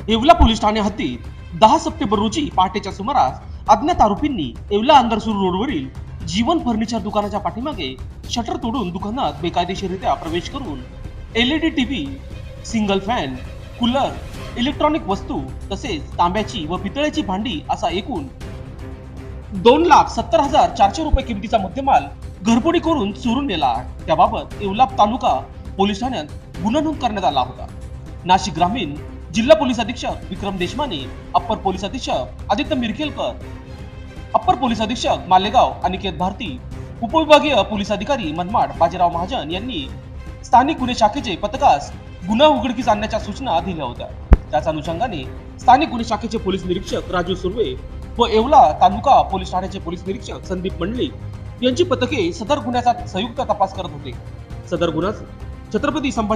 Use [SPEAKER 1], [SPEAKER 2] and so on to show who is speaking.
[SPEAKER 1] Yeola police Thane हद्दीत 10 September रोजी पहाटेच्या सुमारास अज्ञात आरोपींनी येवला अंदरसूर रोडवरील जीवन फर्निचर दुकानाच्या पाठीमागे शटर तोडून दुकानात बेकायदेशीररित्या प्रवेश करून LED TV, single fan, cooler, electronic वस्तू तसेच तांब्याची व पितळेची भांडी असा एकूण 2,70,400 रुपये किमतीचा मुद्देमाल घरफोडी करून चोरून नेला. त्याबाबत येवला तालुका पोलीस ठाण्यात गुन्हा नोंद करण्यात आला होता. नाशिक ग्रामीण जिल्हा पोलीस अधीक्षक विक्रम देशमाने, अप्पर पोलीस अधीक्षक आदित्य मिरखेलकर, अप्पर पोलीस अधीक्षक मालेगाव अनिकेत भारती, उपविभागीय पोलीस अधिकारी मनमाड बाजीराव महाजन यांनी स्थानिक गुन्हे शाखेचे पथकास गुन्हा उघडकीस आणण्याच्या सूचना दिल्या होत्या. त्याच अनुषंगाने स्थानिक गुन्हे शाखेचे पोलीस निरीक्षक राजू सुर्वे व येवला तालुका पोलीस ठाण्याचे पोलीस निरीक्षक संदीप मंडलिक यांची पथके सदर गुन्ह्याचा संयुक्त तपास करत होते. सदर गुन्हा छत्रपती संभाजी